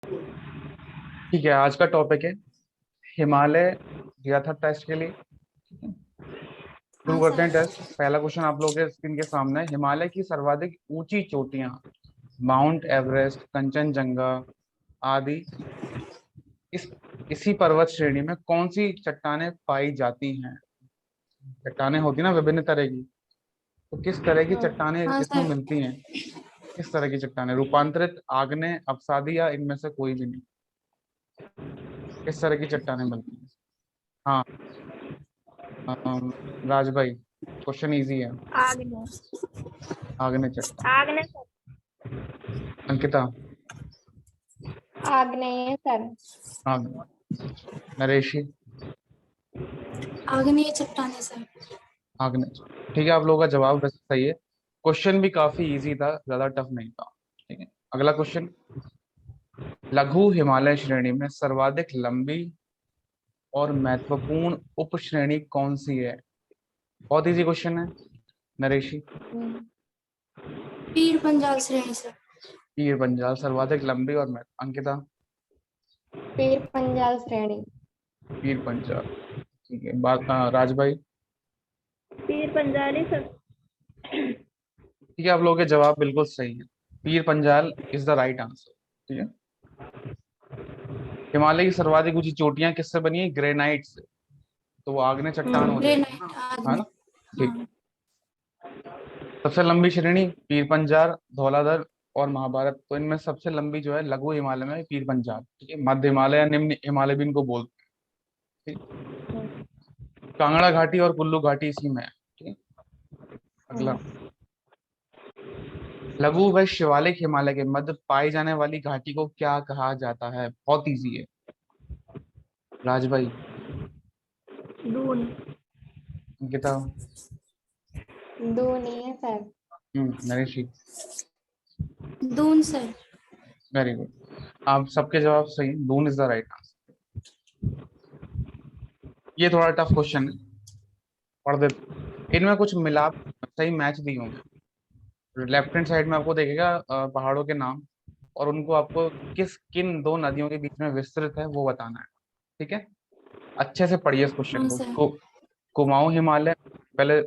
ठीक है, आज का टॉपिक है हिमालय। दिया था टेस्ट के लिए। शुरू हाँ करते हैं सर। टेस्ट। पहला क्वेश्चन आप लोगों के स्क्रीन के सामने है। हिमालय की सर्वाधिक ऊंची चोटियां, माउंट एवरेस्ट, कंचनजंगा आदि, इस इसी पर्वत श्रेणी में कौन सी चट्टानें पाई जाती हैं? चट्टानें होती ना विभिन्न तरह की, तो किस तरह की चट्टानें हाँ इसमें सर। मिलती हैं? किस तरह की चट्टानें? रूपांतरित, आग्नेय, अपसादी या इनमें से कोई भी नहीं? किस तरह की चट्टानें मिलती हैं? हाँ। राज भाई, क्वेश्चन इजी है। आग्नेय। आग्नेय चट्टान। आग्नेय सर। अंकिता। आग्नेय सर। आग्नेय। नरेशी। आग्नेय चट्टानें सर। आग्नेय। ठीक है, आप लोगों का जवाब वैसे सही है। क्वेश्चन भी काफी इजी था, ज्यादा टफ नहीं था। ठीक है, अगला क्वेश्चन। लघु हिमालय श्रेणी में सर्वाधिक लंबी और महत्वपूर्ण उप श्रेणी कौन सी है? बहुत इजी क्वेश्चन है। नरेशी। पीर पंजाल श्रेणी सर। पीर पंजाल सर्वाधिक लंबी और महत्व। अंकिता। पीर पंजाल श्रेणी। पीर पंजाल। ठीक है, बात राज भाई। पीर पंजाली सर। ठीक है, आप लोगों के जवाब बिल्कुल सही है। Pir Panjal is the right answer. ठीक है। हिमालय की सर्वाधिक ऊंची चोटियां किससे बनी है? ग्रेनाइट से। तो वो आग्नेय चट्टान हो जाएगी ना, ग्रेनाइट है आग्नेय। ना? ठीक। हाँ। सबसे लंबी श्रेणी पीर पंजाल, धौलाधर और महाभारत। तो इनमें सबसे लंबी जो है लघु हिमालय में पीर पंजाल। ठीक है, मध्य हिमालय या निम्न हिमालय भी इनको बोलते हैं। ठीक। कांगड़ा घाटी और कुल्लू घाटी इसी में है। ठीक है। अगला। लघु व शिवालिक हिमालय के मध्य पाई जाने वाली घाटी को क्या कहा जाता है? बहुत इजी है। राज भाई। दून। अंकिता। दून ही है सर। नरेश जी। दून सर। Very good. आप सबके जवाब सही है। Doon is the right answer. ये थोड़ा टफ क्वेश्चन है, पढ़ देते। इनमें कुछ मिलाप सही मैच दिए होंगे। लेफ्ट हैंड साइड में आपको देखेगा पहाड़ों के नाम, और उनको आपको किन दो नदियों के बीच में विस्तृत है वो बताना है। ठीक है, अच्छे से पढ़िए इस क्वेश्चन हाँ को। सर। कुमाऊं हिमालय पहले।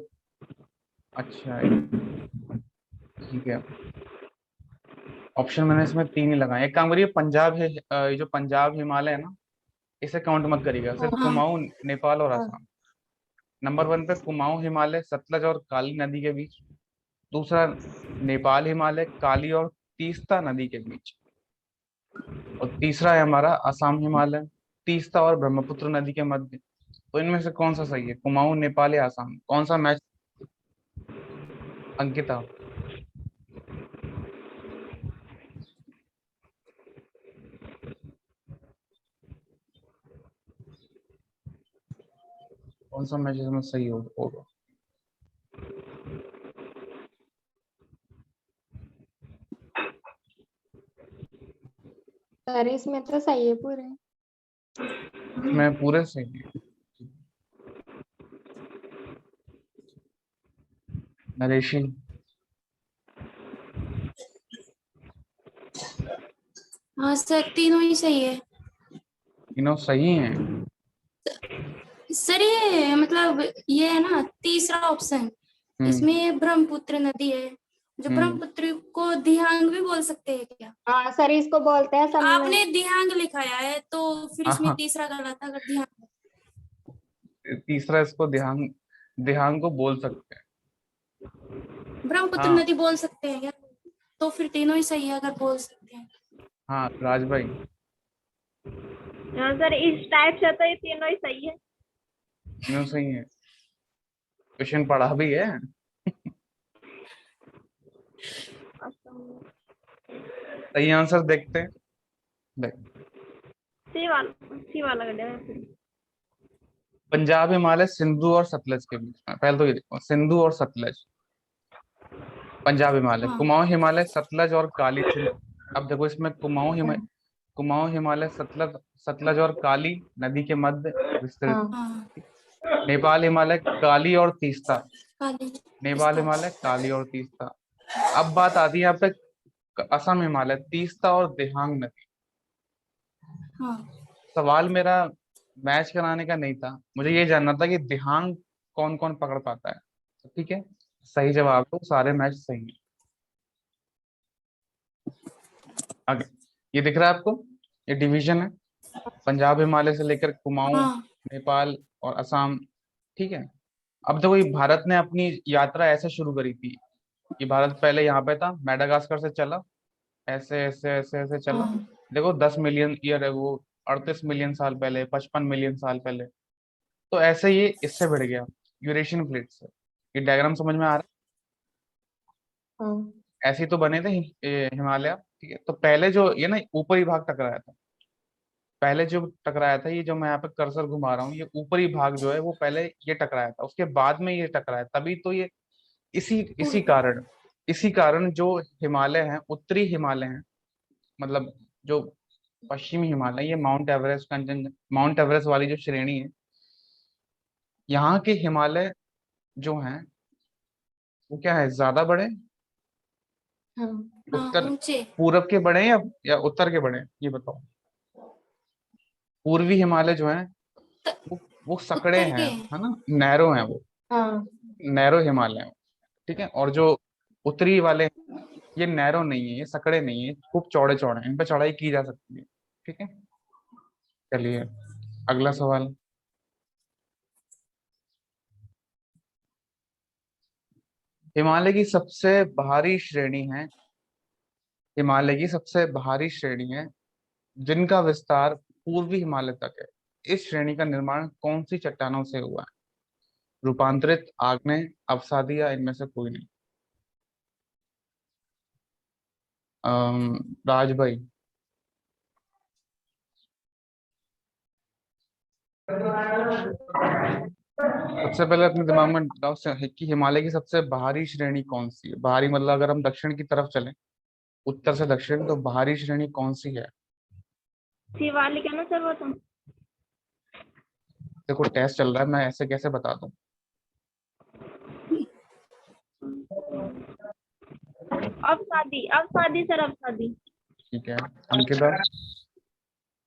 अच्छा, ठीक है। ऑप्शन मैंने इसमें तीन ही लगाए। एक काम करिए, पंजाब है, ये जो पंजाब हिमालय है ना, इसे काउंट मत करिएगा, सिर्फ हाँ। कुमाऊं, नेपाल और हाँ। असम। नंबर वन पे कुमाऊं हिमालय सतलज और काली नदी के बीच। दूसरा, नेपाल हिमालय काली और तीस्ता नदी के बीच। और तीसरा है हमारा असम हिमालय तीस्ता और ब्रह्मपुत्र नदी के मध्य। तो इनमें से कौन सा सही है? कुमाऊं, नेपाल या असम? कौन सा मैच? अंकिता। कौन सा मैच इसमें सही होगा? सर इसमें तो सही है पूरे। इसमें पूरे सही है। नरेशी। हाँ सर, तीनों ही सही है। तीनों सही हैं। सर ये मतलब ये है ना तीसरा ऑप्शन, हम्म। इसमें ब्रह्मपुत्र नदी है। जो हम्म। ब्रह्मपुत्र को दिहांग भी बोल सकते हैं क्या? हाँ सर, इसको बोलते हैं सब में। आपने दिहांग लिखाया है तो फिर हाँ इसमें हाँ, तीसरा गलत था, अगर दिहांग। तीसरा इसको दिहांग, दिहांग को बोल सकते हैं। ब्रह्मपुत्र हाँ। नदी बोल सकते हैं क्या? तो फिर तीनों ही सही है अगर बोल सकते हैं। हाँ राज भाई। हाँ सर, इस टाइप से तो ये तीनों ही सही है। तीनों सही है। क्वेश्चन पढ़ा भी है। सही आंसर देखते हैं। देख, सी वाला गड्ढा है फिर। पंजाब हिमालय सिंधु और सतलज के बीच में। पहले तो ये देखो, सिंधु और सतलज। पंजाब हिमालय, हाँ। कुमाऊं हिमालय सतलज और काली सिंधु। अब देखो इसमें कुमाऊं हिमालय सतलज, सतलज और काली नदी के मध्य विस्तृत। हाँ। हाँ। नेपाल हिमालय काली और तीस्ता। काली। नेपाल पिस्ता। हिमालय काली और तीस्ता। अब बात आती है यहाँ पे असम हिमालय तीस्ता और दिहांग नदी। हाँ सवाल मेरा मैच कराने का नहीं था, मुझे ये जानना था कि दिहांक कौन कौन पकड़ पाता है। तो ठीक है, सही जवाब है, सारे मैच सही है। आगे, ये दिख रहा है आपको, ये डिवीजन है, पंजाब हिमालय से लेकर कुमाऊं, हाँ नेपाल और असम। ठीक है, अब देखो ये भारत ने अपनी यात्रा ऐसे शुरू करी थी। ये भारत पहले यहाँ पे था, मेडागास्कर से चला, ऐसे ऐसे ऐसे ऐसे चला। हाँ देखो 10 मिलियन ईयर है वो, 38 मिलियन साल पहले, 55 मिलियन साल पहले। तो ऐसे ये इससे बढ़ गया, यूरेशियन प्लेट से। ये डायग्राम समझ में आ रहा हाँ है? ऐसे ही तो बने थे हिमालय। ठीक है, तो पहले जो ये ना ऊपरी भाग टकराया था, पहले जो टकराया था, ये जो मैं यहाँ पे कर्सर घुमा रहा हूँ, ये ऊपरी भाग जो है वो पहले ये टकराया था, उसके बाद में ये टकराया, तभी तो ये इसी इसी पूर्व। कारण इसी कारण जो हिमालय हैं, उत्तरी हिमालय हैं, मतलब जो पश्चिमी हिमालय, ये माउंट एवरेस्ट, कंचन माउंट एवरेस्ट वाली जो श्रेणी है, यहाँ के हिमालय जो हैं वो क्या है, ज्यादा बड़े, हाँ हाँ उत्तर ऊंचे। पूरब के बड़े या उत्तर के बड़े, ये बताओ। पूर्वी हिमालय जो है त- वो सकड़े उत्तर हैं, के। है ना, नैरो हैं वो, हाँ नैरो हिमालय हैं। ठीक है, और जो उत्तरी वाले, ये नैरो नहीं है, ये सकड़े नहीं है, खूब चौड़े चौड़े हैं, इन पे चढ़ाई की जा सकती है। ठीक है, चलिए अगला सवाल। हिमालय की सबसे बाहरी श्रेणी है, हिमालय की सबसे बाहरी श्रेणी है जिनका विस्तार पूर्वी हिमालय तक है। इस श्रेणी का निर्माण कौन सी चट्टानों से हुआ है? रूपांतरित, आग्नेय, अवसादी या इनमें से कोई नहीं? राज भाई, सबसे पहले अपने दिमाग में डालो कि हिमालय की सबसे बाहरी श्रेणी कौन सी है। बाहरी मतलब अगर हम दक्षिण की तरफ चलें, उत्तर से दक्षिण, तो बाहरी श्रेणी कौन सी है? शिवालिक है ना सर वो तो। देखो टेस्ट चल रहा है, मैं ऐसे कैसे बता दूं। अब शादी सर, अब शादी। ठीक है, अंकिता।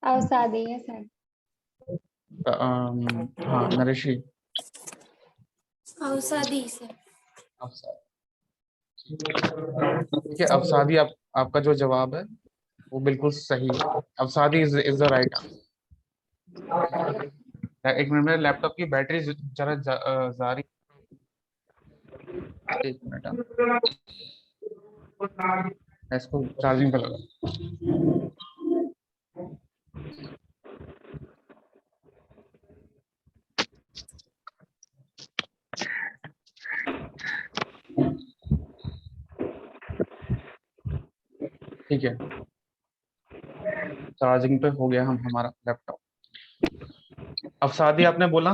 अवसादी है सर। हाँ नरेशी। अवसादी से। अवसाद, ठीक है, अवसादी आपका जो जवाब है वो बिल्कुल सही है। अवसादी इज द राइट आंसर। एक मिनट, मेरे लैपटॉप की बैटरी जरा जा रही। एक मिनट, इसको चार्जिंग पे लगा। ठीक है, चार्जिंग पे हो गया हम हमारा लैपटॉप। अवसादी आपने बोला?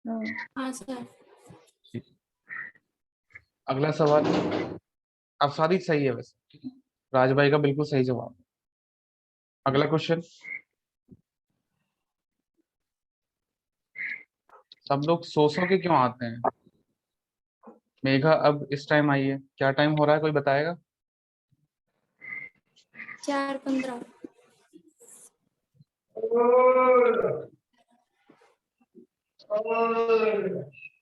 हाँ हाँ सर। ठीक। अगला सवाल, अवसादी सही है वैसे, ठीक है, राजभाई का बिल्कुल सही जवाब। अगला क्वेश्चन, सब लोग सो के क्यों आते हैं? मेघा अब इस टाइम आई है, क्या टाइम हो रहा है, कोई बताएगा? 4:15।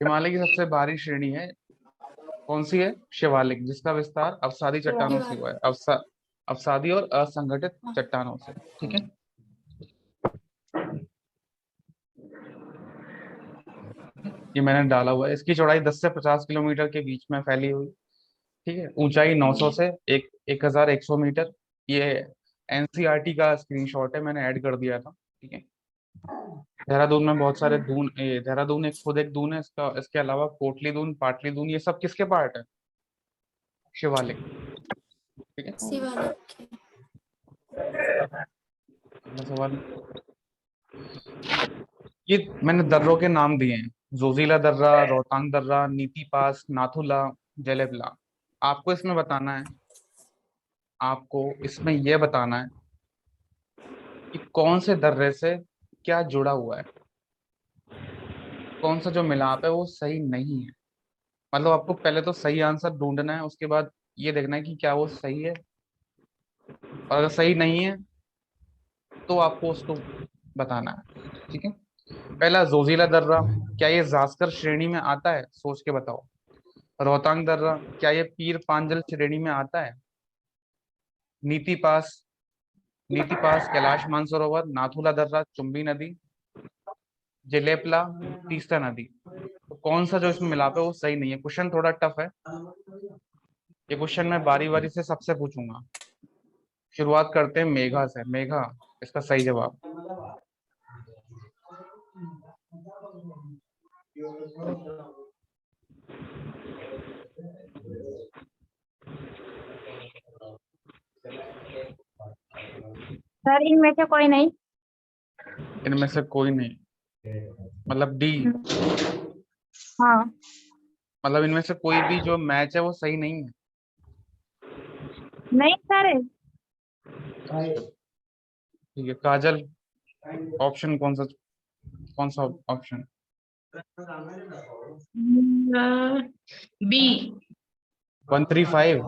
हिमालय की सबसे बाहरी श्रेणी है, कौन सी है? शिवालिक, जिसका विस्तार अवसादी चट्टानों से शिवालिक। हुआ है, अवसादी और असंगठित हाँ चट्टानों से। ठीक है, ये मैंने डाला हुआ है, इसकी चौड़ाई 10 से 50 किलोमीटर के बीच में फैली हुई। ठीक है, ऊंचाई 900 से 1100 मीटर। ये एनसीईआरटी का स्क्रीनशॉट है, मैंने ऐड कर दिया था। ठीक है, देहरादून में बहुत सारे दून, ये देहरादून एक खुद एक दून है, इसका इसके अलावा कोटली दून, पाटली दून, ये सब किसके पार्ट है? शिवालिक। ठीक है, शिवालिक के। अगला सवाल, ये मैंने दर्रों के नाम दिए हैं, जोजिला दर्रा, रोहतांग दर्रा, नीति पास, नाथुला, जलेबला। आपको इसमें बताना है, आपको इसमें यह बताना है कि कौन से दर्रे से क्या जुड़ा हुआ है, कौन सा जो मिलाप है वो सही नहीं है। मतलब आपको पहले तो सही आंसर ढूंढना है, उसके बाद ये देखना है कि क्या वो सही है, और अगर सही नहीं है तो आपको उसको बताना है, ठीक है। पहला जोजिला दर्रा, क्या ये जास्कर श्रेणी में आता है? सोच के बताओ। रोहतांग दर्रा, क्या ये पीर पांजल श्रेणी में आता है? नीति पास, नीति पास, कैलाश मानसरोवर, नाथुला दर्रा, चुम्बी नदी, जेलेपला, तीस्ता नदी। तो कौन सा जो इसमें मिलाप है वो सही नहीं है। क्वेश्चन थोड़ा टफ है, ये क्वेश्चन मैं बारी बारी से सबसे पूछूंगा। शुरुआत करते हैं मेघा से। मेघा, इसका सही जवाब। सर इनमें से कोई नहीं। इनमें से कोई नहीं, मतलब डी, हाँ। मतलब इनमें से कोई भी जो मैच है वो सही नहीं है। नहीं सर। ठीक है काजल, ऑप्शन कौन सा option? B. 135,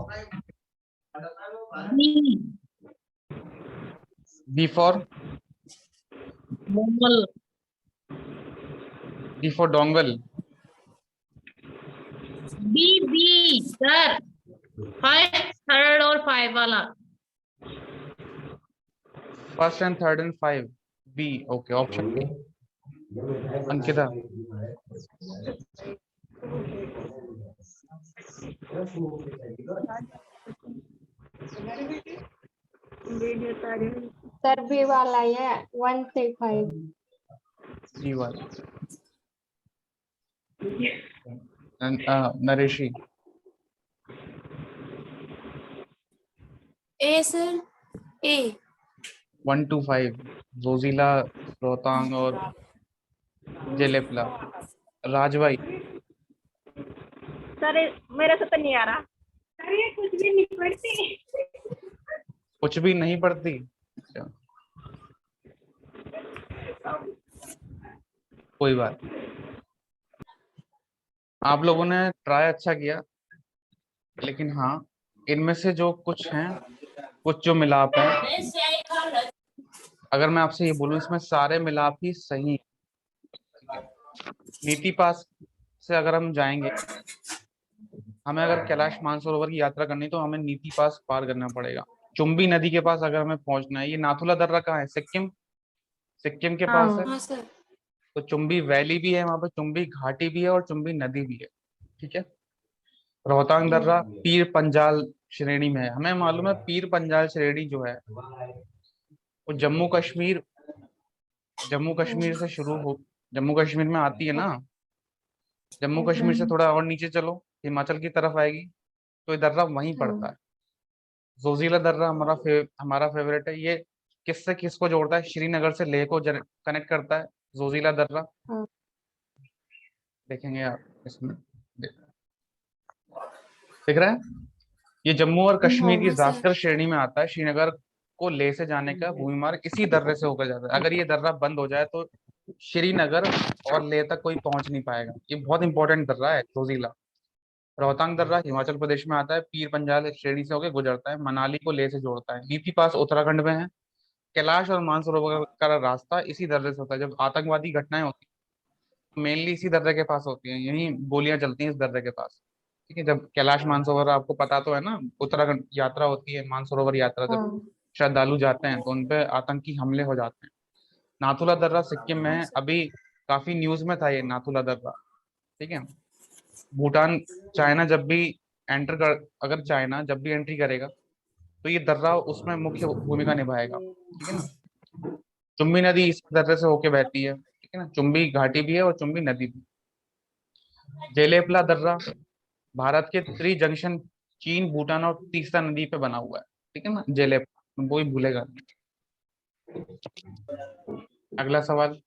B. B for, dongle. D for dongle. B B sir, first third और फाइव वाला। First and third and five, B. Okay, option B. Ankita, sir B वाला है 135। बी वाला। Nareshi, A sir, A. 125, Zojila, Rohtang और Jelepla. Rajbhai, sir मेरे से तो नहीं आ रहा। सर ये कुछ भी नहीं पढ़ती। कुछ भी नहीं पढ़ती। अच्छा, कोई बात नहीं। आप लोगों ने ट्राई अच्छा किया, लेकिन हाँ, इनमें से जो कुछ हैं, कुछ जो मिलाप हैं, अगर मैं आपसे ये बोलूं इसमें सारे मिलाप ही सही हैं। नीति पास से अगर हम जाएंगे, हमें अगर कैलाश मानसरोवर की यात्रा करनी है तो हमें नीति पास पार करना पड़ेगा। चुम्बी नदी के पास अगर हमें पहुंचना है, ये नाथुला दर्रा कहाँ है? सिक्किम, सिक्किम के पास है। हाँ। हाँ सर। तो चुम्बी वैली भी है वहां पर, चुम्बी घाटी भी है और चुम्बी नदी भी है, ठीक है। रोहतांग दर्रा पीर पंजाल श्रेणी में है। हमें मालूम है पीर पंजाल श्रेणी जो है वो जम्मू कश्मीर, जम्मू कश्मीर से शुरू हो, जम्मू कश्मीर में आती है ना। जम्मू कश्मीर से थोड़ा और नीचे चलो, हिमाचल की तरफ आएगी, तो ये दर्रा वहीं पड़ता है। जोजिला दर्रा हमारा फेवरेट है। ये किससे किसको जोड़ता है? श्रीनगर से लेह को कनेक्ट करता है जोजिला दर्रा। हाँ। देखेंगे आप इसमें, दिख रहा है? ये जम्मू और कश्मीर की हाँ सर। जास्कर श्रेणी में आता है। श्रीनगर को लेह से जाने का भूमि मार्ग इसी दर्रे से होकर जाता है। अगर ये दर्रा बंद हो जाए तो श्रीनगर और लेह तक कोई पहुंच नहीं पाएगा। ये बहुत इंपॉर्टेंट दर्रा है जोजिला। रोहतांग दर्रा हिमाचल प्रदेश में आता है, पीर पंजाल श्रेणी से होकर गुजरता है, मनाली को लेह से जोड़ता है। नीति पास उत्तराखंड में है। कैलाश और मानसरोवर का रास्ता इसी दर्रे से होता है। जब आतंकवादी घटनाएं होती हैं मेनली इसी दर्रे के पास होती हैं, यही गोलियां चलती हैं इस दर्रे के पास, ठीक है। जब कैलाश मानसरोवर, आपको पता तो है ना, उत्तराखंड यात्रा होती है, मानसरोवर यात्रा, जब हाँ। श्रद्धालु जाते हैं तो उन पे आतंकी हमले हो जाते हैं। नाथुला दर्रा सिक्किम में है। अभी काफी न्यूज में था ये नाथुला दर्रा, ठीक है। भूटान, चाइना जब भी अगर चाइना जब भी एंट्री करेगा तो ये दर्रा उसमें मुख्य भूमिका निभाएगा, ठीक है ना। चुम्बी नदी इस दर्रे से होके बहती है, ठीक है ना। चुम्बी घाटी भी है और चुम्बी नदी भी। जेलेपला दर्रा भारत के त्रि जंक्शन, चीन, भूटान और तीस्ता नदी पे बना हुआ है, ठीक है ना। जेलेपला, वो ही भूलेगा नहीं। अगला सवाल,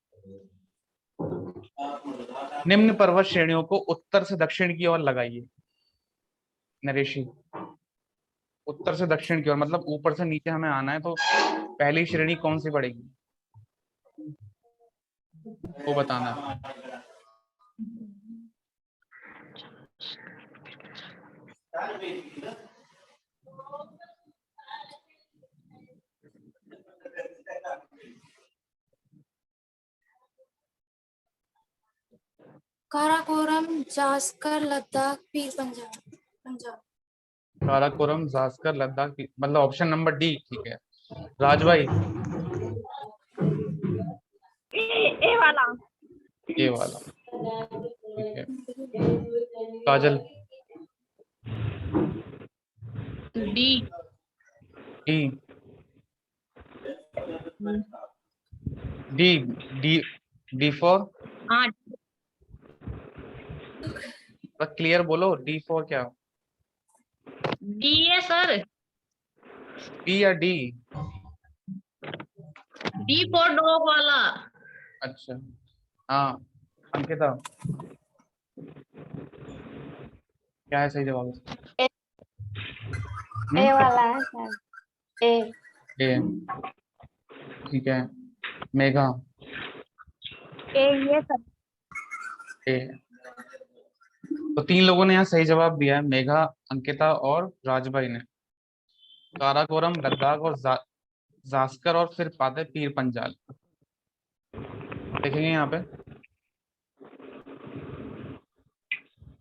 निम्न पर्वत श्रेणियों को उत्तर से दक्षिण की ओर लगाइए। नरेशी, उत्तर से दक्षिण की ओर मतलब ऊपर से नीचे हमें आना है, तो पहली श्रेणी कौन सी पड़ेगी वो बताना है। काराकोरम, जास्कर, लद्दाख, पीर पंजाब। पंजाब। काराकोरम, जास्कर, लद्दाख, मतलब ऑप्शन नंबर डी ठीक है। राज भाई ए वाला। ये वाला ठीक है। Kajal D. D D D D for हाँ, क्लियर बोलो, डी फॉर क्या? डी है सर। बी या डी? डी फॉर डॉग वाला। अच्छा हाँ अंकिता क्या है सही जवाब? ए वाला है सर। ए। ए ठीक है। मेघा ये सर। ए। तो 3 लोगों ने यहाँ सही जवाब दिया है, मेघा, अंकिता और राजभाई ने। काराकोरम, लद्दाख और जास्कर और फिर पाते पीर पंजाल। देखेंगे यहाँ पे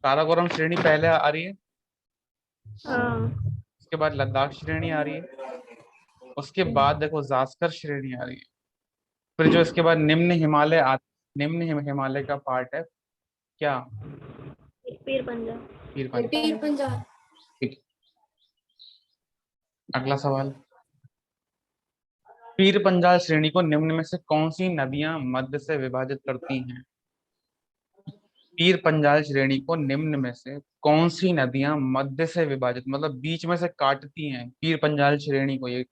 काराकोरम श्रेणी पहले आ रही है, उसके बाद लद्दाख श्रेणी आ रही है, उसके बाद देखो जास्कर श्रेणी आ रही है, फिर जो इसके बाद निम्न हिमालय का पार्ट है क्या? पीर पंजाब। पीर पंजाल। पीर पंजाब। ठीक। अगला सवाल, पीर पंजाल श्रेणी को निम्न में से कौन सी नदियां मध्य से विभाजित करती हैं? पीर पंजाल श्रेणी को निम्न में से कौन सी नदियां मध्य से विभाजित मतलब बीच में से काटती हैं पीर पंजाल श्रेणी को? ये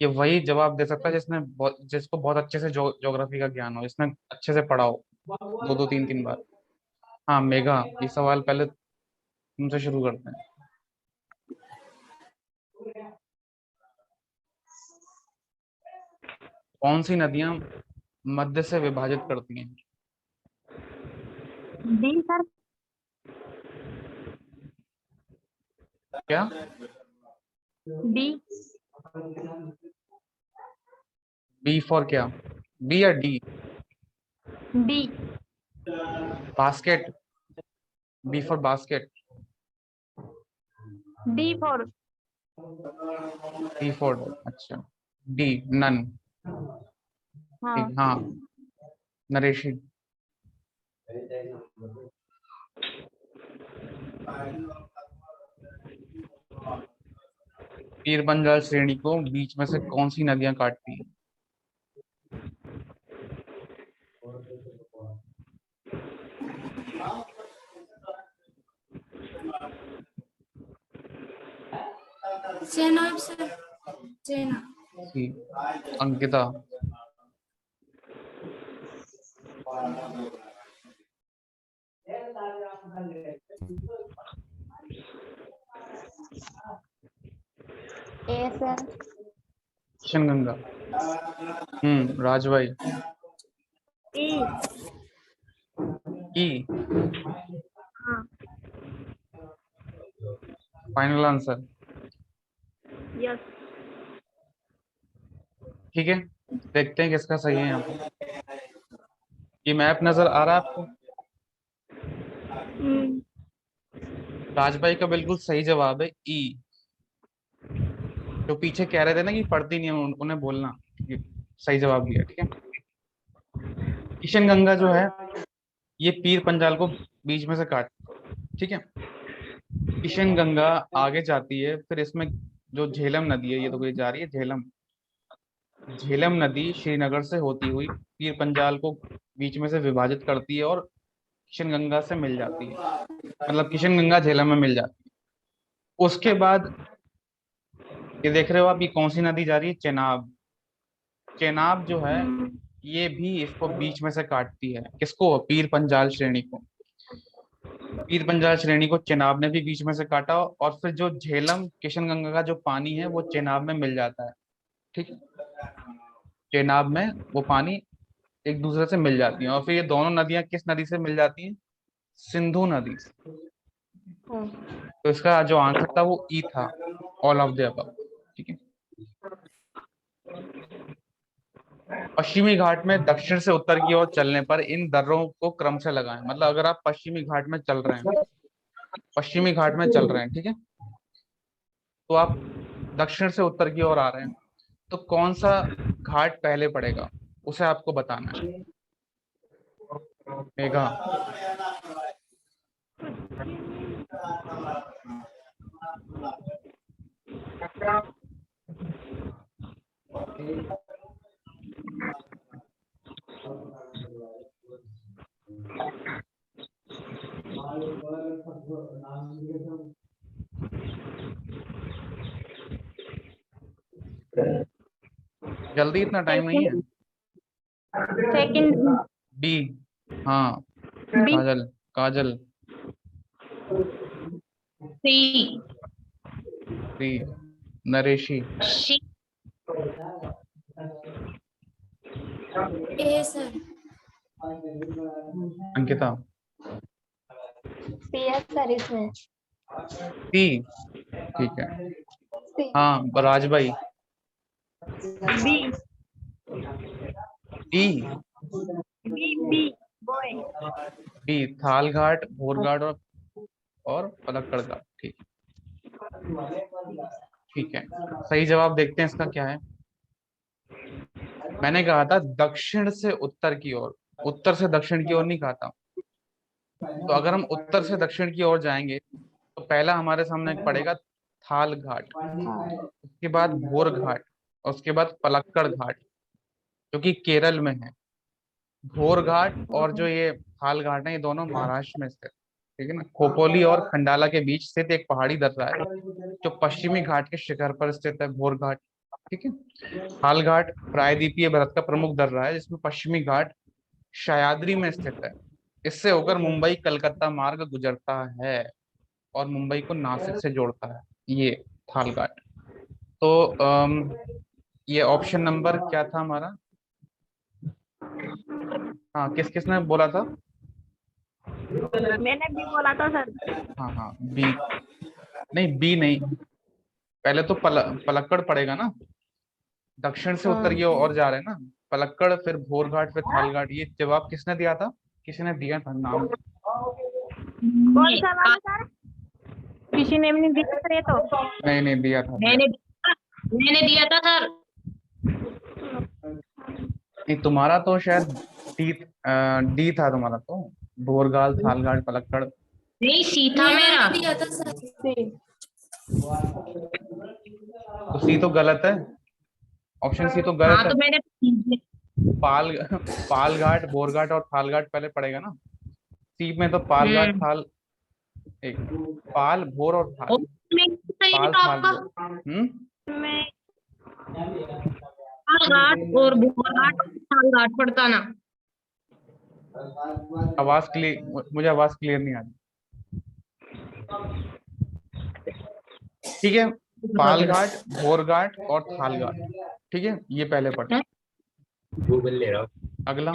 वही जवाब दे सकता है जिसको बहुत अच्छे से ज्योग्राफी का ज्ञान हो, जिसने अच्छे से पढ़ा हो 2-2 3-3 बार। हाँ मेघा, ये सवाल पहले तुमसे शुरू करते हैं। कौन सी नदियां मध्य से विभाजित करती हैं? D sir. क्या? डी। बी फॉर क्या? बी या D? D. Basket, B for basket. D for. D for अच्छा, डी नन। हाँ। ठीक हाँ नरेशी। पीर पंजाल श्रेणी को बीच में से कौन सी नदियां काटती हैं? चेनाब सर। चेनाब। सी अंकिता। ए सर। किशन गंगा। राजभाई। ई। ई हाँ। Final answer? यस। ठीक है, देखते हैं किसका सही है यहाँ पे। ये मैप नजर आ रहा है आपको? राजभाई का बिल्कुल सही जवाब है ई। जो पीछे कह रहे थे ना कि पढ़ती नहीं है, उन्हें बोलना कि सही जवाब दिया। ठीक है, किशन गंगा जो है ये पीर पंजाल को बीच में से काट, ठीक है। किशन गंगा आगे जाती है, फिर इसमें जो झेलम नदी है, ये तो कोई जा रही है झेलम नदी श्रीनगर से होती हुई पीर पंजाल को बीच में से विभाजित करती है और किशन गंगा से मिल जाती है, मतलब किशन गंगा झेलम में मिल जाती है। उसके बाद ये देख रहे हो आप, ये कौन सी नदी जा रही है? चेनाब। चेनाब जो है ये भी इसको बीच में से काटती है। किसको? पीर पंजाल श्रेणी को। पीर पंजाल श्रेणी को चेनाब ने भी बीच में से काटा और फिर जो झेलम किशन गंगा का जो पानी है वो चेनाब में मिल जाता है। ठीक है, चेनाब में वो पानी एक दूसरे से मिल जाती है और फिर ये दोनों नदियां किस नदी से मिल जाती हैं? सिंधु नदी से। तो इसका जो आंसर था वो ई था, ऑल ऑफ द अबव। ठीक है, पश्चिमी घाट में दक्षिण से उत्तर की ओर चलने पर इन दर्रों को क्रम से लगाएं। मतलब अगर आप पश्चिमी घाट में चल रहे हैं, पश्चिमी घाट में चल रहे हैं, ठीक है, तो आप दक्षिण से उत्तर की ओर आ रहे हैं, तो कौन सा घाट पहले पड़ेगा उसे आपको बताना है। मेघा, जल्दी, इतना टाइम नहीं है। सेकंड बी, हाँ, बी काजल, काजल, सी, सी, नरेशी, सी, ए सर। अंकिता, सी है सर इसमें। सी, ठीक है। सी। हाँ, राज भाई, B B, B B boy B, Thal Ghat, भोर घाट और पलक्कड़ घाट, ठीक, ठीक है। सही जवाब देखते हैं इसका क्या है। मैंने कहा था दक्षिण से उत्तर की ओर, उत्तर से दक्षिण की ओर नहीं कहा था। तो अगर हम उत्तर से दक्षिण की ओर जाएंगे तो पहला हमारे सामने पड़ेगा थाल घाट, उसके बाद भोर घाट और उसके बाद पलक्कड़ घाट, जो कि केरल में है। भोर घाट और जो ये थाल घाट है, ये दोनों महाराष्ट्र में स्थित, ठीक है ना। खोपोली और खंडाला के बीच स्थित एक पहाड़ी दर्रा है जो पश्चिमी घाट के शिखर पर स्थित है, भोर घाट, ठीक है। थाल घाट प्रायद्वीपीय भारत का प्रमुख दर्रा है जिसमें पश्चिमी घाट सह्याद्री में स्थित है। इससे होकर मुंबई कलकत्ता मार्ग गुजरता है और मुंबई को नासिक से जोड़ता है, ये थाल घाट। तो ये ऑप्शन नंबर क्या था हमारा? हाँ, किस किसने बोला था? मैंने बी बोला था सर। हाँ हाँ, बी नहीं, बी नहीं, पहले तो पलक्कड़ पड़ेगा ना, दक्षिण से उत्तर की ओर जा रहे हैं ना, पलक्कड़, फिर भोर घाट, फिर थाल घाट। ये जवाब किसने दिया था? किसी ने दिया था नाम? कौन सा वाला सर? किसी ने भी नहीं दिया सर ये तो। नहीं नहीं, दिया था, मैंने दिया था सर। नहीं, तुम्हारा तो शायद डी, डी था तुम्हारा तो, भोरगाल, थालघाट, पलक्कड़। नहीं, सी था मेरा। दिया था सर। तो सी तो गलत है, ऑप्शन सी तो हाँ, गलत तो है। मैंने पाल घाट, भोरघाट और थालघाट पहले पड़ेगा ना। सी में तो पाल घाट, थाल, एक, पाल, भोर और थाल, सही पाल, था थाल, आपका। भोर। मैं घाट और भोर घाट, थाल घाट पड़ता ना। आवाज क्लियर, मुझे आवाज क्लियर नहीं आ रही, ठीक है। पाल घाट, भोर घाट और थाल घाट, ठीक है, ये पहले पड़े। गूगल ले रहा हूँ। अगला,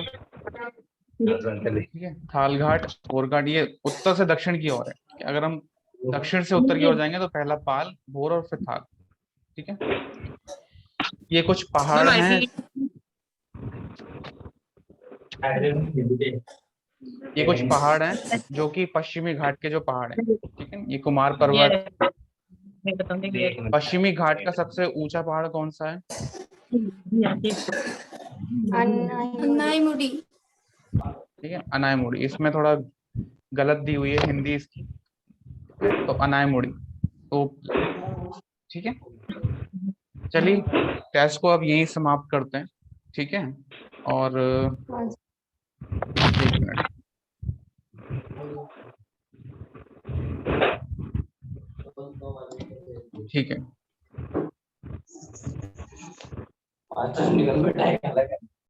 ठीक है, थाल घाट, भोर घाट, ये उत्तर से दक्षिण की ओर है। अगर हम दक्षिण से उत्तर की ओर जाएंगे तो पहला पाल, भोर और फिर थाल, ठीक है। ये कुछ पहाड़ हैं, ये कुछ पहाड़ हैं जो कि पश्चिमी घाट के जो पहाड़ हैं, ठीक है। ये कुमार पर्वत। पश्चिमी घाट का सबसे ऊंचा पहाड़ कौन सा है? अन्नाईमुडी। ठीक है, अनायमुड़ी। इसमें थोड़ा गलत दी हुई है हिंदी इसकी, तो अनायमुड़ी, तो ठीक है। चलिए, टेस्ट को अब यहीं समाप्त करते हैं, ठीक है। और एक मिनट, ठीक है।